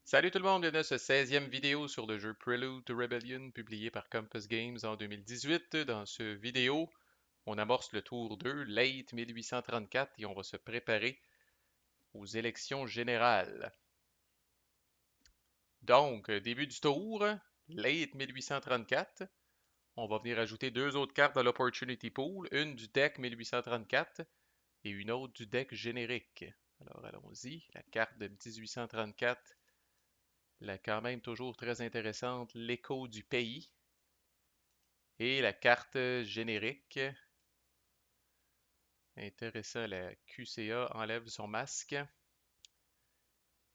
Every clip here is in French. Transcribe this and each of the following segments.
Salut tout le monde, bienvenue à ce 16e vidéo sur le jeu Prelude to Rebellion publié par Compass Games en 2018. Dans ce vidéo, on amorce le tour 2, late 1834, et on va se préparer aux élections générales. Donc, début du tour, late 1834, on va venir ajouter deux autres cartes dans l'Opportunity Pool, une du deck 1834 et une autre du deck générique. Alors allons-y, la carte de 1834, la quand même toujours très intéressante, l'écho du pays. Et la carte générique. Intéressant, la QCA enlève son masque.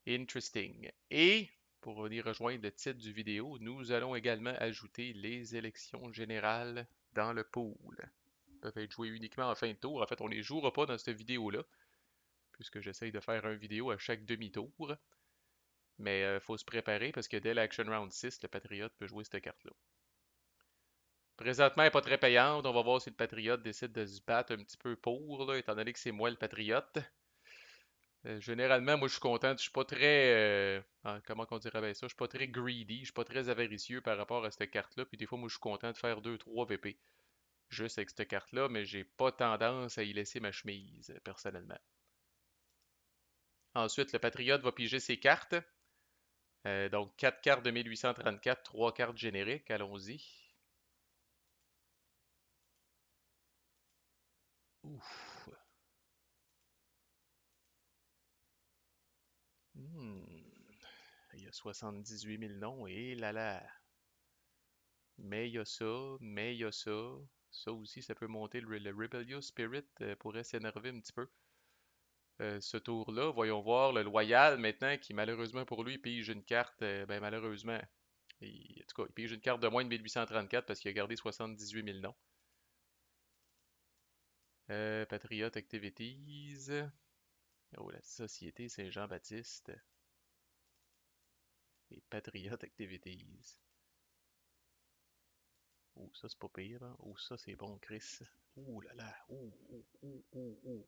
Interesting. Et pour venir rejoindre le titre du vidéo, nous allons également ajouter les élections générales dans le pool. Elles peuvent être jouées uniquement en fin de tour. En fait, on ne les jouera pas dans cette vidéo-là, puisque j'essaye de faire une vidéo à chaque demi-tour. Mais il faut se préparer parce que dès l'Action Round 6, le Patriote peut jouer cette carte-là. Présentement, elle n'est pas très payante. On va voir si le Patriote décide de se battre un petit peu pour, là, étant donné que c'est moi le Patriote. Généralement, moi, je suis content. Je suis pas très. Comment on dirait bien ça? Je suis pas très greedy. Je suis pas très avaricieux par rapport à cette carte-là. Puis des fois, moi, je suis content de faire 2-3 VP juste avec cette carte-là, mais j'ai pas tendance à y laisser ma chemise, personnellement. Ensuite, le Patriote va piger ses cartes. Donc, 4 cartes de 1834, 3 cartes génériques. Allons-y. Ouf. Hmm. Il y a 78 000 noms. Et là là. Mais il y a ça, mais il y a ça. Ça aussi, ça peut monter. Le Rebellious Spirit pourrait s'énerver un petit peu. Ce tour-là, voyons voir le Loyal maintenant qui malheureusement pour lui pige une carte. Ben malheureusement, en tout cas, il pige une carte de moins de 1834 parce qu'il a gardé 78 000 noms. Patriot Activities. Oh, la Société Saint-Jean-Baptiste. Et Patriot Activities. Oh, ça c'est pas pire, hein? Oh, ça c'est bon, Chris. Ouh là là. Ouh, ouh, ouh, ouh, ouh.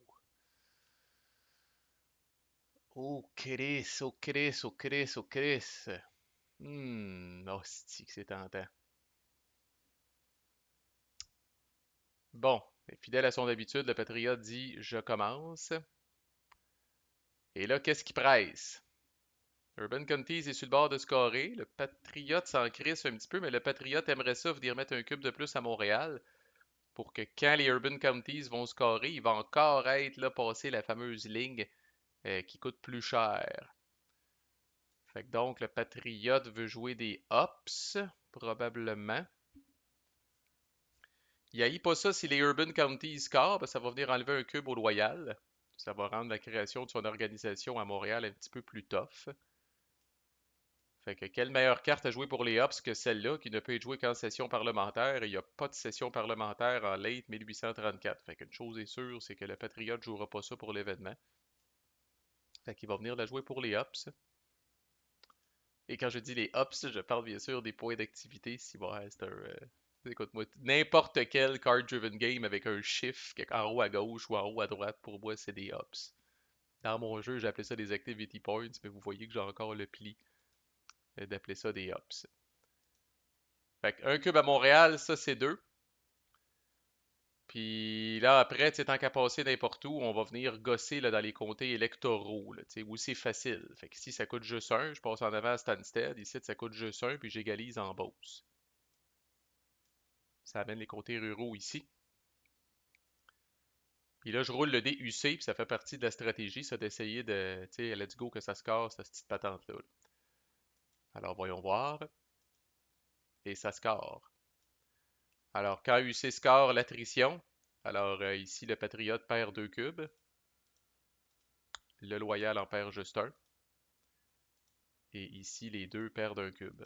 Oh, Chris, oh, Chris, oh, Chris, oh, Chris. Oh, c'est que c'est tentant. Bon, fidèle à son habitude, le Patriote dit je commence. Et là, qu'est-ce qui presse? Urban Counties est sur le bord de scorer. Le Patriote s'en crisse un petit peu, mais le Patriote aimerait ça venir mettre un cube de plus à Montréal pour que quand les Urban Counties vont scorer, il va encore être là, passer la fameuse ligne qui coûte plus cher. Fait que donc, le Patriote veut jouer des hops, probablement. Il haït pas ça si les Urban Counties scorent, parce que ça va venir enlever un cube au Loyal. Ça va rendre la création de son organisation à Montréal un petit peu plus tough. Fait que quelle meilleure carte à jouer pour les Hops que celle-là, qui ne peut être jouée qu'en session parlementaire. Il n'y a pas de session parlementaire en late 1834. Fait qu'une chose est sûre, c'est que le Patriote ne jouera pas ça pour l'événement. Fait qu'il va venir la jouer pour les Hops. Et quand je dis les Hops, je parle bien sûr des points d'activité. Si ouais, c'est un, écoute-moi, n'importe quel card-driven game avec un chiffre en haut à gauche ou en haut à droite, pour moi, c'est des hops. Dans mon jeu, j'appelais ça des activity points, mais vous voyez que j'ai encore le pli d'appeler ça des hops. Fait un cube à Montréal, ça c'est deux. Puis là, après, tant qu'à passer n'importe où, on va venir gosser là, dans les comtés électoraux, là, où c'est facile. Fait que ici, ça coûte juste un, je passe en avant à Stansted. Ici, ça coûte juste un, puis j'égalise en Beauce. Ça amène les comtés ruraux ici. Puis là, je roule le dé UC, puis ça fait partie de la stratégie, ça, d'essayer de, tu sais, let's go que ça se casse, cette petite patente-là. Alors, voyons voir. Et ça score. Alors, quand UC score l'attrition, alors ici, le Patriote perd 2 cubes. Le Loyal en perd juste un. Et ici, les deux perdent un cube.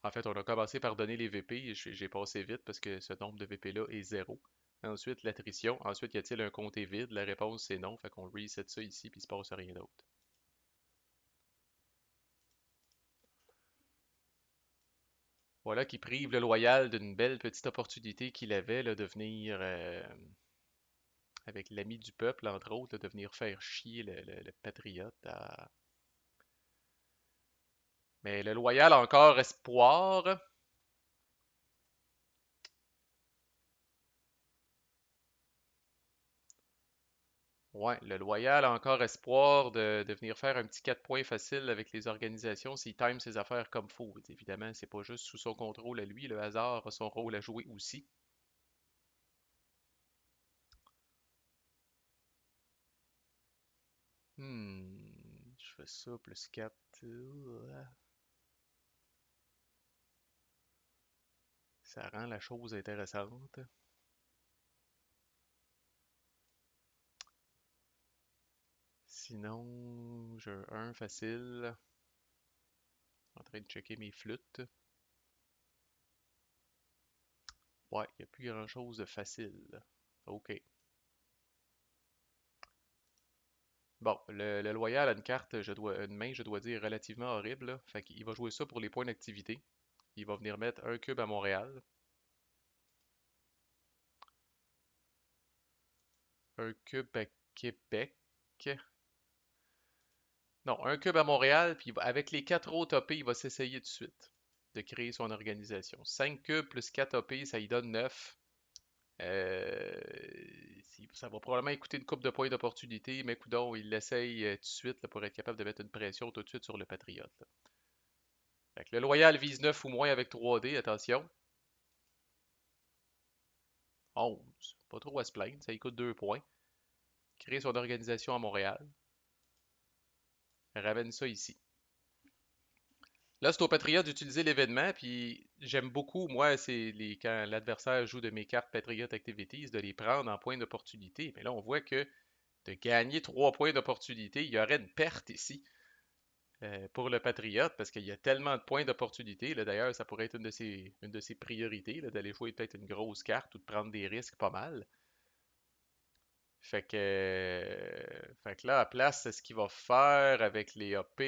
En fait, on a commencé par donner les VP et j'ai passé vite parce que ce nombre de VP-là est zéro. Ensuite, l'attrition. Ensuite, y a-t-il un comté vide? La réponse, c'est non. Fait qu'on reset ça ici, puis il se passe rien d'autre. Voilà qui prive le Loyal d'une belle petite opportunité qu'il avait là, de venir avec l'ami du peuple, entre autres, là, de venir faire chier le patriote. Mais le loyal a encore espoir. Ouais, le loyal a encore espoir de venir faire un petit 4 points facile avec les organisations s'il time ses affaires comme faut. Évidemment, c'est pas juste sous son contrôle à lui, le hasard a son rôle à jouer aussi. Je fais ça plus 4. Ça rend la chose intéressante. Sinon, j'ai un facile. En train de checker mes flûtes. Ouais, il n'y a plus grand-chose de facile. OK. Bon, le loyal a une carte, une main, je dois dire, relativement horrible, là. Fait qu'il va jouer ça pour les points d'activité. Il va venir mettre un cube à Montréal, un cube à Québec. Non, un cube à Montréal, puis avec les 4 autres OP, il va s'essayer tout de suite de créer son organisation. 5 cubes plus 4 OP, ça y donne 9. Euh, Ça va probablement coûter une coupe de points d'opportunité, mais coudonc, il l'essaye tout de suite là, pour être capable de mettre une pression tout de suite sur le Patriote. Là. Fait que le Loyal vise 9 ou moins avec 3D, attention. 11. Pas trop à se plaindre, ça y coûte 2 points. Créer son organisation à Montréal. Ramène ça ici. Là, c'est au Patriote d'utiliser l'événement, puis j'aime beaucoup, moi, quand l'adversaire joue de mes cartes Patriot Activities, de les prendre en point d'opportunité. Mais là, on voit que de gagner 3 points d'opportunité, il y aurait une perte ici pour le Patriote, parce qu'il y a tellement de points d'opportunité. D'ailleurs, ça pourrait être une de ses priorités, là, d'aller jouer peut-être une grosse carte ou de prendre des risques pas mal. Fait que là, à place, c'est ce qu'il va faire avec les AP,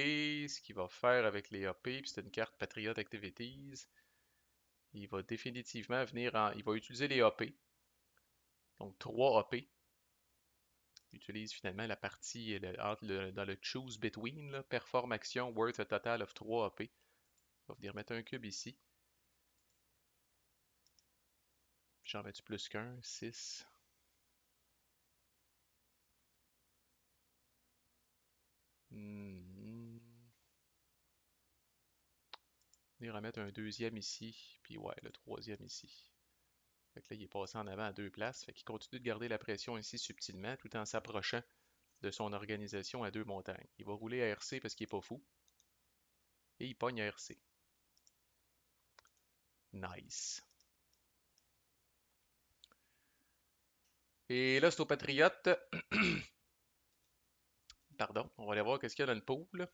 ce qu'il va faire avec les AP, puis c'est une carte Patriot Activities. Il va définitivement il va utiliser les AP. Donc 3 AP. Il utilise finalement la partie dans le choose between, là, perform action worth a total of 3 AP. On va venir mettre un cube ici. J'en mets-tu plus qu'un? 6. Hmm. Venir en mettre un deuxième ici, puis ouais, le troisième ici. Fait que là, il est passé en avant à 2 places. Fait qu'il continue de garder la pression ici subtilement tout en s'approchant de son organisation à 2 montagnes. Il va rouler à RC parce qu'il est pas fou. Et il pogne à RC. Nice. Et là, c'est au Patriote. Pardon, on va aller voir qu'est-ce qu'il y a dans le pool.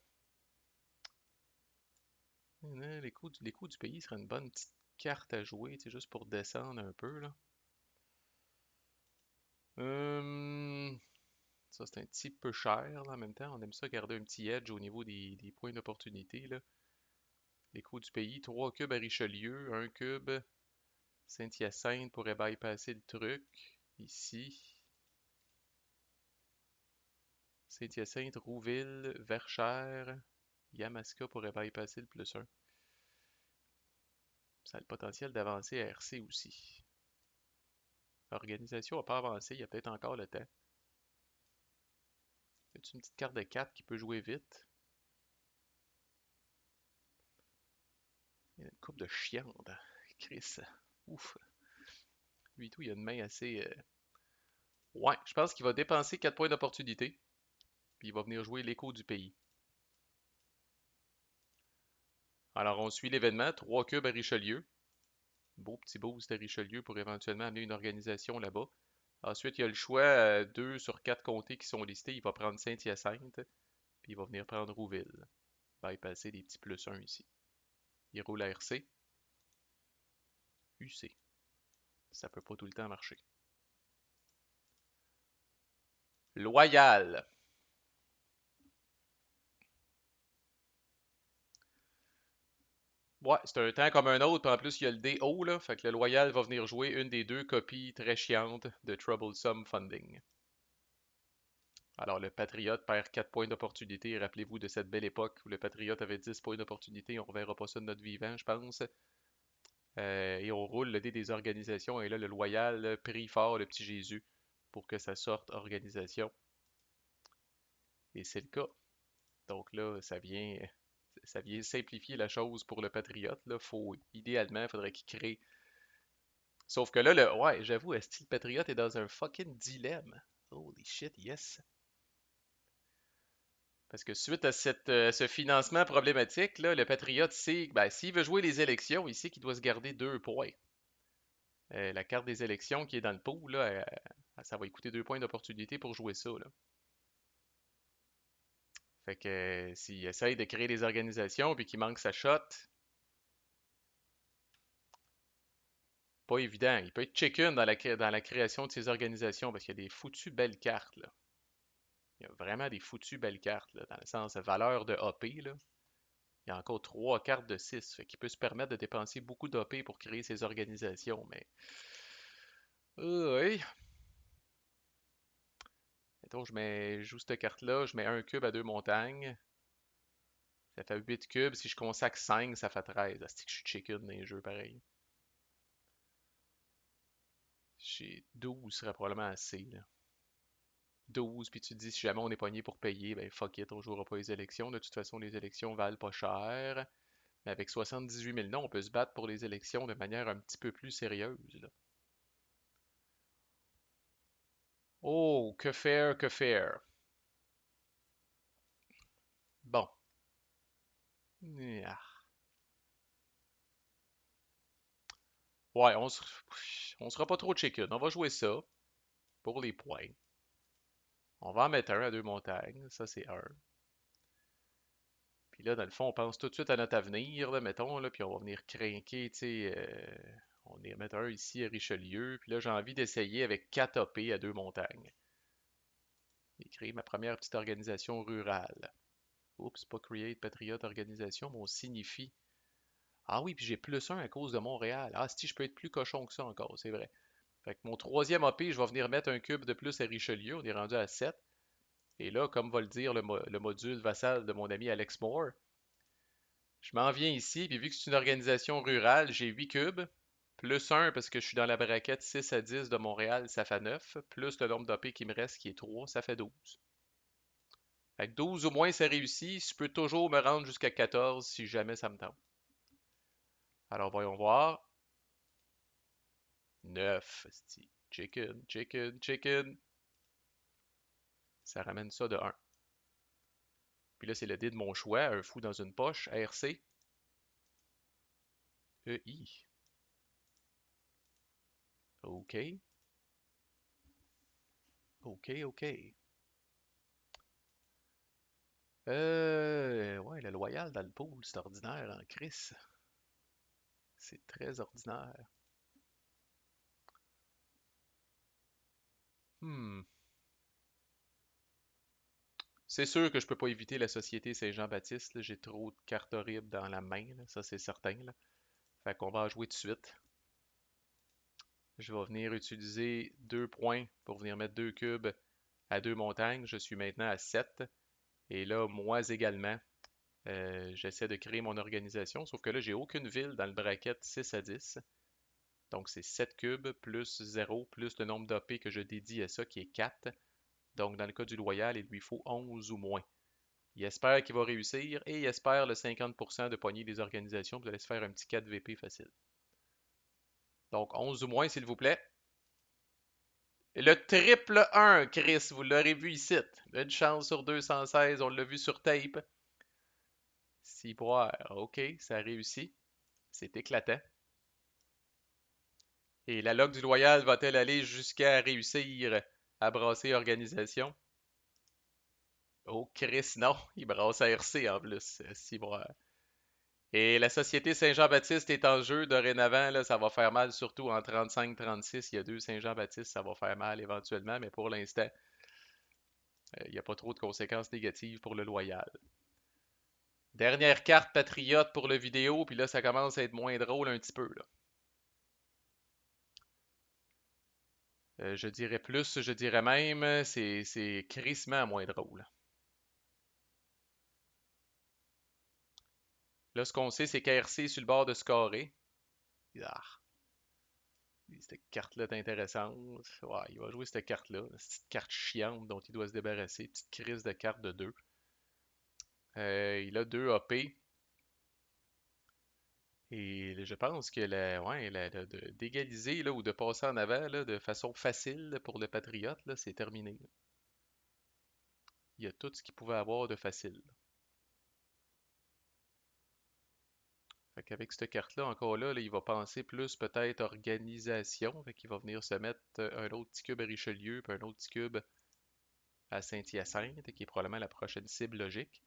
Les coups du pays serait une bonne petite carte à jouer, juste pour descendre un peu, là. Hum, Ça, c'est un petit peu cher, là, en même temps. On aime ça garder un petit edge au niveau des points d'opportunité, là. Les coups du pays, 3 cubes à Richelieu, un cube Saint-Hyacinthe pourrait bypasser le truc. Ici. Saint-Hyacinthe, Rouville, Verchères, Yamaska pourrait bypasser le plus un. Ça a le potentiel d'avancer à RC aussi. L'organisation n'a pas avancé, il y a peut-être encore le temps. Y a une petite carte de 4 qui peut jouer vite? Il y a une coupe de chiande. Chris. Ouf. Lui tout, il a une main assez. Ouais, je pense qu'il va dépenser 4 points d'opportunité. Puis il va venir jouer l'écho du pays. Alors on suit l'événement. 3 cubes à Richelieu. Beau petit boost à Richelieu pour éventuellement amener une organisation là-bas. Ensuite, il y a le choix, 2 sur 4 comtés qui sont listés. Il va prendre Saint-Hyacinthe, puis il va venir prendre Rouville. Bypasser des petits plus 1 ici. Il roule à RC. UC. Ça peut pas tout le temps marcher. Loyal. Ouais, c'est un temps comme un autre, puis en plus, il y a le dé haut, là. Fait que le Loyal va venir jouer une des deux copies très chiantes de Troublesome Funding. Alors, le Patriote perd 4 points d'opportunité. Rappelez-vous de cette belle époque où le Patriote avait 10 points d'opportunité. On ne reverra pas ça de notre vivant, je pense. Et on roule le dé des organisations. Et là, le Loyal prie fort le petit Jésus pour que ça sorte organisation. Et c'est le cas. Donc là, ça vient simplifier la chose pour le Patriote. Là. Idéalement, il faudrait qu'il crée. Sauf que là, ouais, j'avoue, est-ce que le Patriote est dans un fucking dilemme? Holy shit, yes. Parce que suite à ce financement problématique, là, le Patriote sait, ben, s'il veut jouer les élections, il sait qu'il doit se garder 2 points. La carte des élections qui est dans le pot, là, ça va lui coûter 2 points d'opportunité pour jouer ça, là. Fait que s'il essaye de créer des organisations puis qu'il manque sa shot, pas évident. Il peut être chicken dans la création de ces organisations parce qu'il y a des foutues belles cartes, là. Il y a vraiment des foutues belles cartes, là, dans le sens de valeur de AP, là. Il y a encore 3 cartes de 6. Fait qu'il peut se permettre de dépenser beaucoup d'OP pour créer ses organisations, mais. Oui. Mettons, je joue cette carte-là, je mets un cube à 2 montagnes. Ça fait 8 cubes. Si je consacre 5, ça fait 13. C'est que je suis chicken dans les jeux pareil. J'ai 12 serait probablement assez, là. 12, puis tu te dis si jamais on est pogné pour payer, ben fuck it, on jouera pas les élections. De toute façon, les élections valent pas cher. Mais avec 78 000 noms, on peut se battre pour les élections de manière un petit peu plus sérieuse, là. Oh, que faire, que faire. Bon. Ah. Ouais, on sera pas trop chicken. On va jouer ça pour les points. On va en mettre un à 2 montagnes. Ça, c'est un. Puis là, dans le fond, on pense tout de suite à notre avenir, là, mettons, là, puis on va venir craquer, tu sais. On va mettre un ici à Richelieu. Puis là, j'ai envie d'essayer avec 4 AP à 2 montagnes. Et créer ma première petite organisation rurale. Oups, pas Create Patriot Organisation, mais on signifie. Ah oui, puis j'ai plus un à cause de Montréal. Ah, si, je peux être plus cochon que ça encore, c'est vrai. Fait que mon troisième AP, je vais venir mettre un cube de plus à Richelieu. On est rendu à 7. Et là, comme va le dire le module vassal de mon ami Alex Moore, je m'en viens ici, puis vu que c'est une organisation rurale, j'ai 8 cubes, plus un parce que je suis dans la braquette 6 à 10 de Montréal, ça fait 9, plus le nombre d'AP qui me reste qui est 3, ça fait 12. Fait que 12 au moins, ça réussit. Je peux toujours me rendre jusqu'à 14 si jamais ça me tente. Alors voyons voir. 9. Chicken, chicken, chicken. Ça ramène ça de 1. Puis là, c'est le dé de mon choix, un fou dans une poche, RC, EI. OK, OK, OK. Ouais, le loyal dans le pool, c'est ordinaire en crise. C'est très ordinaire. Hmm. C'est sûr que je peux pas éviter la Société Saint-Jean-Baptiste, là. J'ai trop de cartes horribles dans la main, là. Ça c'est certain, là. Fait qu'on va en jouer tout de suite. Je vais venir utiliser 2 points pour venir mettre 2 cubes à 2 montagnes. Je suis maintenant à 7. Et là, moi également, j'essaie de créer mon organisation. Sauf que là, j'ai aucune ville dans le bracket 6 à 10. Donc c'est 7 cubes plus 0 plus le nombre d'AP que je dédie à ça qui est 4. Donc dans le cas du loyal, il lui faut 11 ou moins. Il espère qu'il va réussir et il espère le 50% de pogner des organisations. Vous allez se faire un petit 4 VP facile. Donc 11 ou moins, s'il vous plaît. Le triple 1, Chris, vous l'aurez vu ici. Une chance sur 216, on l'a vu sur tape. Ciboire, ok, ça a réussi. C'est éclatant. Et la log du loyal va-t-elle aller jusqu'à réussir à brasser organisation? Oh, Chris, non, il brasse RC en plus, Ciboire. Et la Société Saint-Jean-Baptiste est en jeu dorénavant, là, ça va faire mal, surtout en 35-36. Il y a 2 Saint-Jean-Baptiste, ça va faire mal éventuellement, mais pour l'instant, il n'y a pas trop de conséquences négatives pour le loyal. Dernière carte patriote pour le vidéo, puis là, ça commence à être moins drôle un petit peu, là. Je dirais plus, je dirais même, c'est crissement moins drôle. Là, ce qu'on sait, c'est qu'ARC est sur le bord de scorer. Ah, cette carte-là est intéressante. Ouais, il va jouer cette carte-là. Cette petite carte chiante dont il doit se débarrasser. Petite crise de carte de 2. Il a 2 AP. Et je pense que ouais, d'égaliser là, ou de passer en avant là, de façon facile là, pour le Patriote, là, c'est terminé, là. Il y a tout ce qu'il pouvait avoir de facile. Fait qu'avec cette carte-là, encore là, il va penser plus peut-être organisation. Fait qu'il va venir se mettre un autre petit cube à Richelieu, puis un autre petit cube à Saint-Hyacinthe, qui est probablement la prochaine cible logique.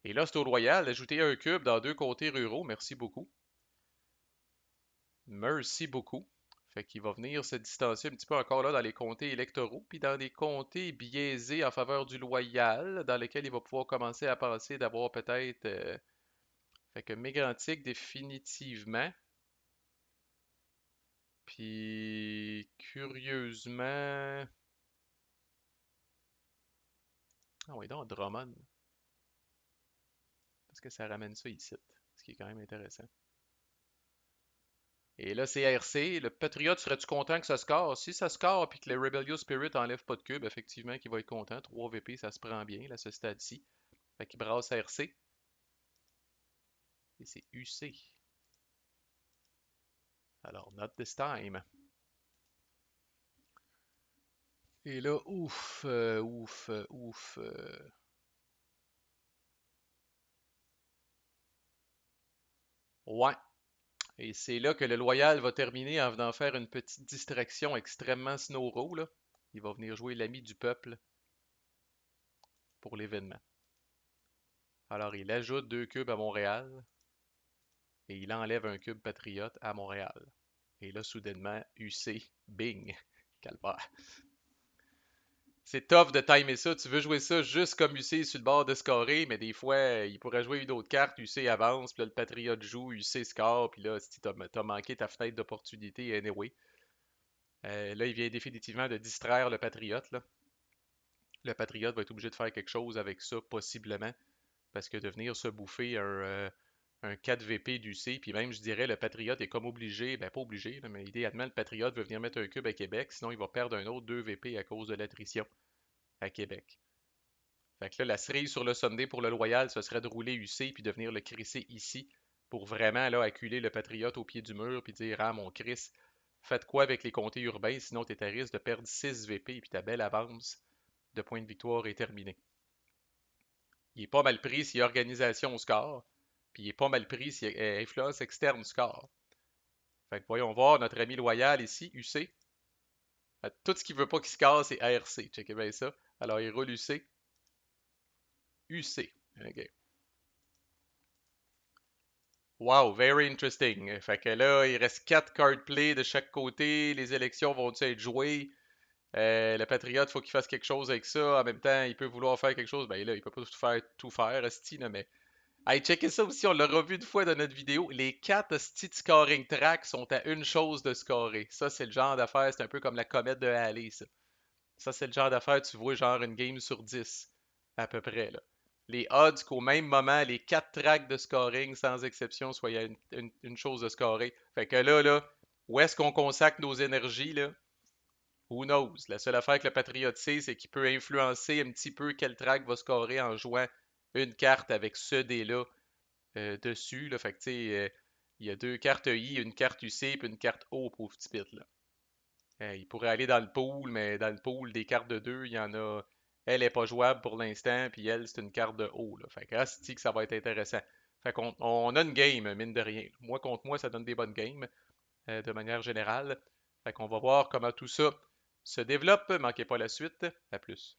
Et là, c'est au Royal d'ajouter un cube dans 2 comtés ruraux. Merci beaucoup. Merci beaucoup. Fait qu'il va venir se distancer un petit peu encore là dans les comtés électoraux, puis dans des comtés biaisés en faveur du loyal, dans lesquels il va pouvoir commencer à penser d'avoir peut-être. Fait que Mégantic définitivement. Puis curieusement. Ah oui, donc Drummond. Parce que ça ramène ça ici. Ce qui est quand même intéressant. Et là, c'est RC. Le Patriote, serais-tu content que ça score? Si ça score puis que le Rebellious Spirit enlève pas de cube, effectivement, qu'il va être content. 3 VP, ça se prend bien, là, ce stade-ci. Fait qu'il brasse RC. Et c'est UC. Alors, not this time. Et là, ouf, ouf, ouf. Ouais. Et c'est là que le Loyal va terminer en venant faire une petite distraction extrêmement snow là. Il va venir jouer l'ami du peuple pour l'événement. Alors, il ajoute 2 cubes à Montréal et il enlève un cube patriote à Montréal. Et là, soudainement, UC, bing, calvaire. C'est tough de timer ça. Tu veux jouer ça juste comme UC est sur le bord de scorer, mais des fois, il pourrait jouer une autre carte. UC avance, puis là, le Patriote joue, UC score, puis là, si t'as manqué ta fenêtre d'opportunité, anyway. Là, il vient définitivement de distraire le Patriote, là. Le Patriote va être obligé de faire quelque chose avec ça, possiblement, parce que de venir se bouffer un 4 VP d'UC, puis même, je dirais, le Patriote est comme obligé, ben pas obligé, là, mais idéalement, le Patriote veut venir mettre un cube à Québec, sinon il va perdre un autre 2 VP à cause de l'attrition à Québec. Fait que là, la cerise sur le Sunday pour le Loyal, ce serait de rouler UC puis de venir le crisser ici pour vraiment là, acculer le Patriote au pied du mur puis dire ah mon Chris, faites quoi avec les comtés urbains, sinon t'es à risque de perdre 6 VP puis ta belle avance de points de victoire est terminée. Il est pas mal pris si organisation score, puis il est pas mal pris si influence externe score. Fait que voyons voir notre ami loyal ici, UC. Tout ce qu'il veut pas qu'il score, c'est ARC. Checkez bien ça. Alors il roule UC. UC. OK. Wow, very interesting. Fait que là, il reste 4 card play de chaque côté. Les élections vont être jouées? Le Patriote, faut qu'il fasse quelque chose avec ça. En même temps, il peut vouloir faire quelque chose. Ben là, il peut pas tout faire, Esti, là, mais. Hey, checkez ça aussi, on l'a revu une fois dans notre vidéo. Les 4 Esti de scoring track sont à une chose de scorer. Ça, c'est le genre d'affaire, c'est un peu comme la comète de Halley, ça. Ça, c'est le genre d'affaire, tu vois, genre une game sur 10, à peu près, là. Les odds qu'au même moment, les 4 tracks de scoring, sans exception, soient à une chose de scorer. Fait que là, où est-ce qu'on consacre nos énergies, là? Who knows? La seule affaire que le Patriote sait, c'est qu'il peut influencer un petit peu quel track va scorer en jouant une carte avec ce dé-là dessus, là. Fait que, tu sais, il y a 2 cartes I, une carte UC, puis une carte O, pauvre petit pit, là. Il pourrait aller dans le pool, mais dans le pool des cartes de 2, il y en a. Elle est pas jouable pour l'instant, puis elle, c'est une carte de haut, là. Fait que asti que ça va être intéressant. Fait qu'on on a une game, mine de rien. Moi contre moi, ça donne des bonnes games, de manière générale. Fait qu'on va voir comment tout ça se développe. Manquez pas la suite. À plus.